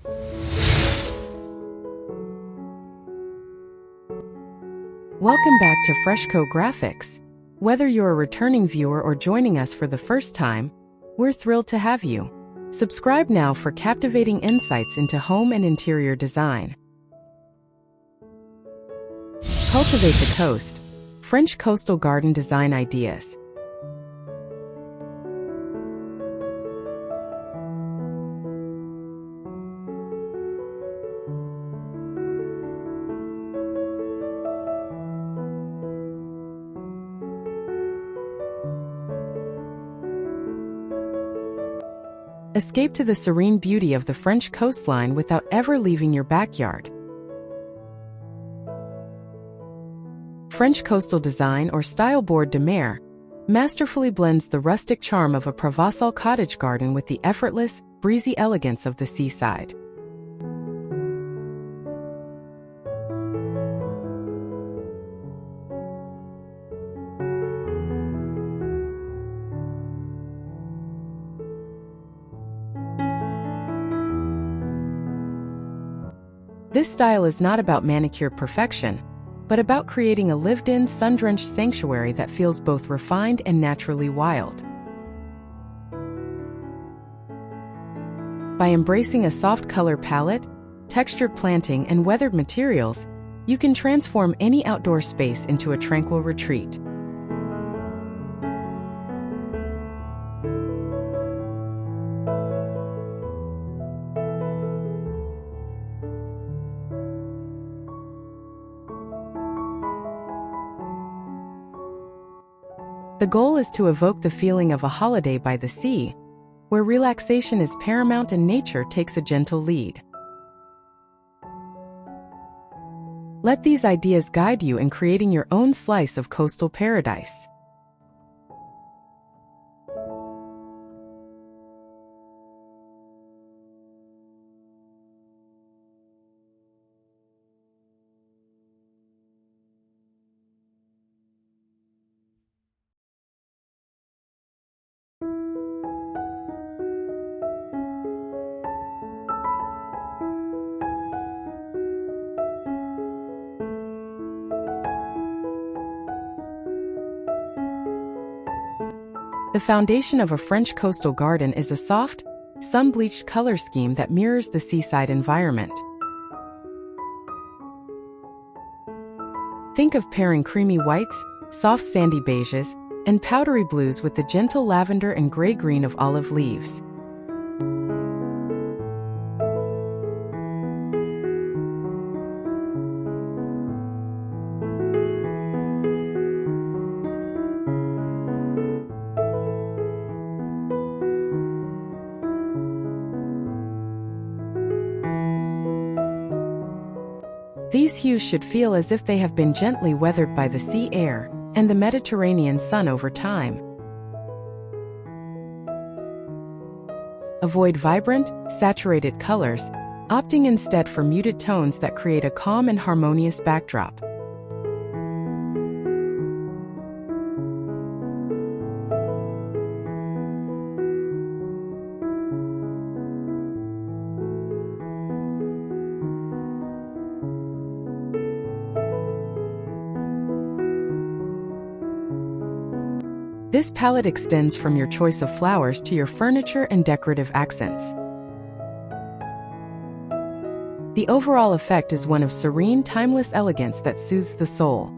Welcome back to Freshco Graphics. Whether you're a returning viewer or joining us for the first time, we're thrilled to have you. Subscribe now for captivating insights into home and interior design. Cultivate the Coast, French coastal garden design ideas. Escape to the serene beauty of the French coastline without ever leaving your backyard. French coastal design or style board de mer masterfully blends the rustic charm of a Provençal cottage garden with the effortless, breezy elegance of the seaside. This style is not about manicured perfection, but about creating a lived-in, sun-drenched sanctuary that feels both refined and naturally wild. By embracing a soft color palette, textured planting, and weathered materials, you can transform any outdoor space into a tranquil retreat. The goal is to evoke the feeling of a holiday by the sea, where relaxation is paramount and nature takes a gentle lead. Let these ideas guide you in creating your own slice of coastal paradise. The foundation of a French coastal garden is a soft, sun-bleached color scheme that mirrors the seaside environment. Think of pairing creamy whites, soft sandy beiges, and powdery blues with the gentle lavender and gray-green of olive leaves. These hues should feel as if they have been gently weathered by the sea air and the Mediterranean sun over time. Avoid vibrant, saturated colors, opting instead for muted tones that create a calm and harmonious backdrop. This palette extends from your choice of flowers to your furniture and decorative accents. The overall effect is one of serene, timeless elegance that soothes the soul.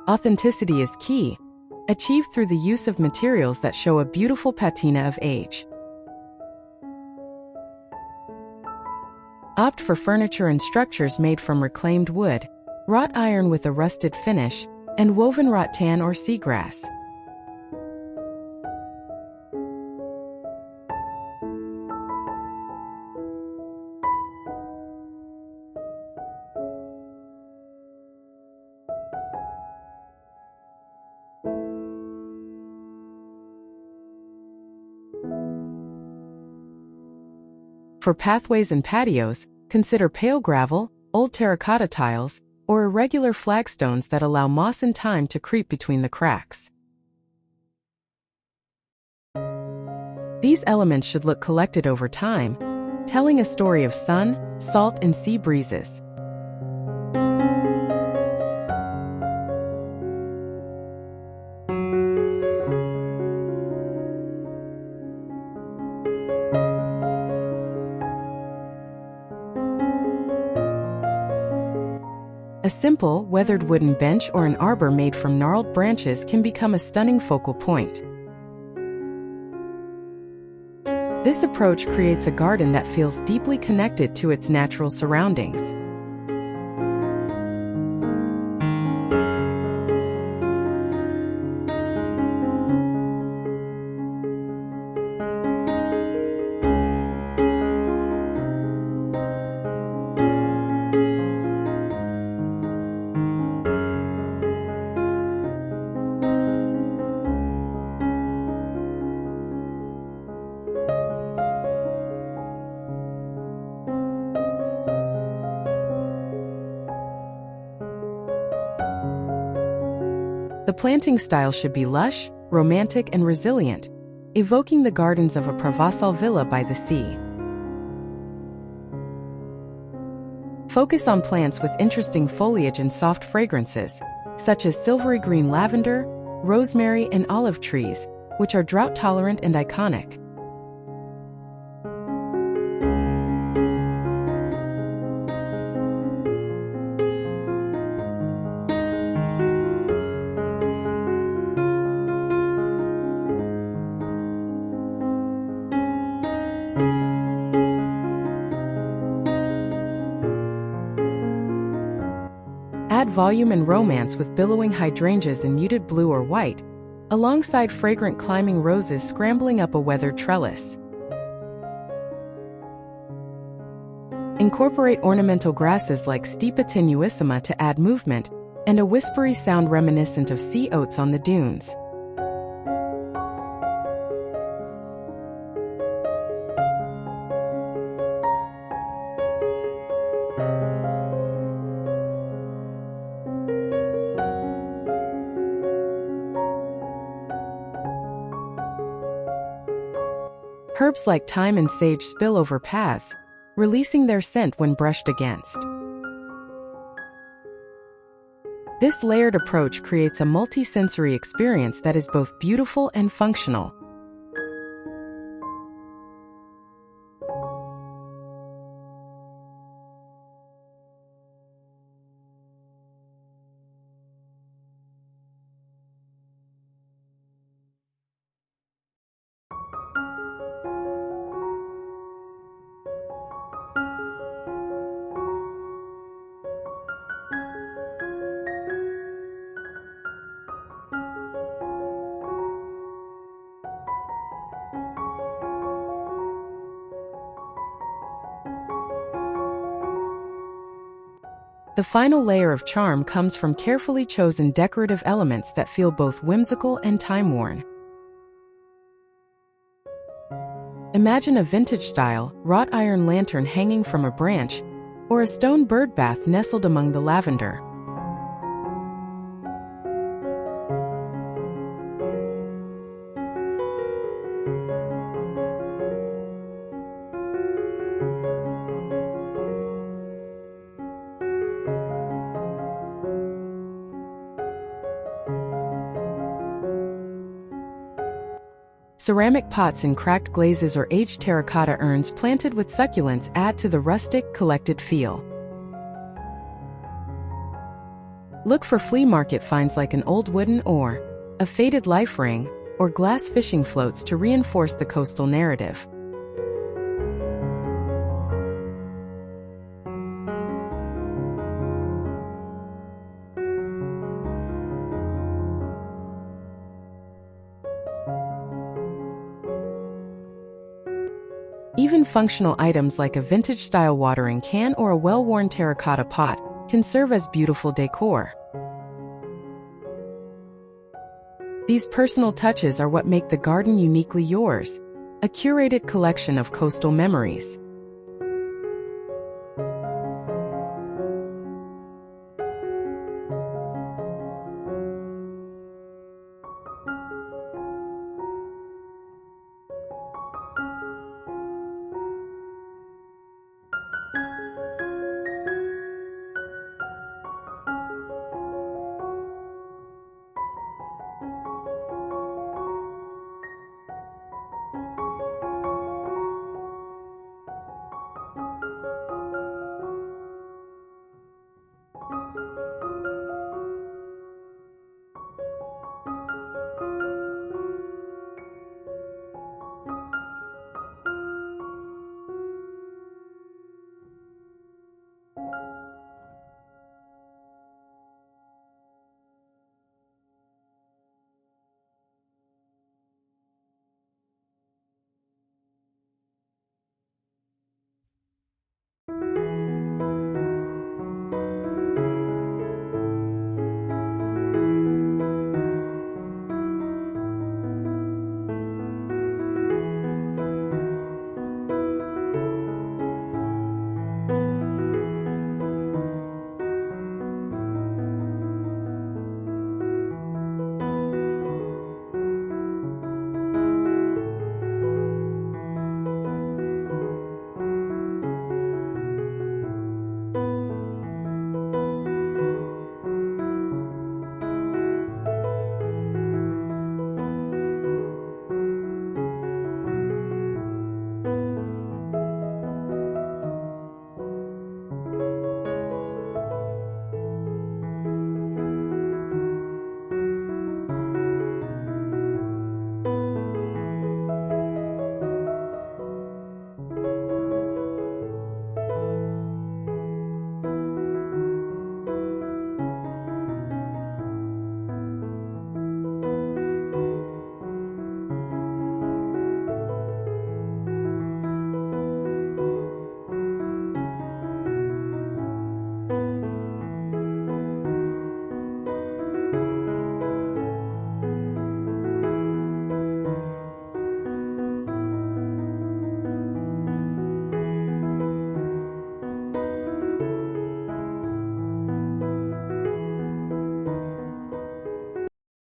Authenticity is key, achieved through the use of materials that show a beautiful patina of age. Opt for furniture and structures made from reclaimed wood, wrought iron with a rusted finish, and woven rattan or seagrass. For pathways and patios, consider pale gravel, old terracotta tiles, or irregular flagstones that allow moss and thyme to creep between the cracks. These elements should look collected over time, telling a story of sun, salt, and sea breezes. A simple, weathered wooden bench or an arbor made from gnarled branches can become a stunning focal point. This approach creates a garden that feels deeply connected to its natural surroundings. The planting style should be lush, romantic, and resilient, evoking the gardens of a Provençal villa by the sea. Focus on plants with interesting foliage and soft fragrances, such as silvery green lavender, rosemary, and olive trees, which are drought-tolerant and iconic. Add volume and romance with billowing hydrangeas in muted blue or white, alongside fragrant climbing roses scrambling up a weathered trellis. Incorporate ornamental grasses like Stipa tenuissima to add movement, and a whispery sound reminiscent of sea oats on the dunes. Herbs like thyme and sage spill over paths, releasing their scent when brushed against. This layered approach creates a multi-sensory experience that is both beautiful and functional. The final layer of charm comes from carefully chosen decorative elements that feel both whimsical and time-worn. Imagine a vintage-style, wrought iron lantern hanging from a branch, or a stone bird bath nestled among the lavender. Ceramic pots in cracked glazes or aged terracotta urns planted with succulents add to the rustic, collected feel. Look for flea market finds like an old wooden oar, a faded life ring, or glass fishing floats to reinforce the coastal narrative. Even functional items like a vintage-style watering can or a well-worn terracotta pot can serve as beautiful decor. These personal touches are what make the garden uniquely yours, a curated collection of coastal memories.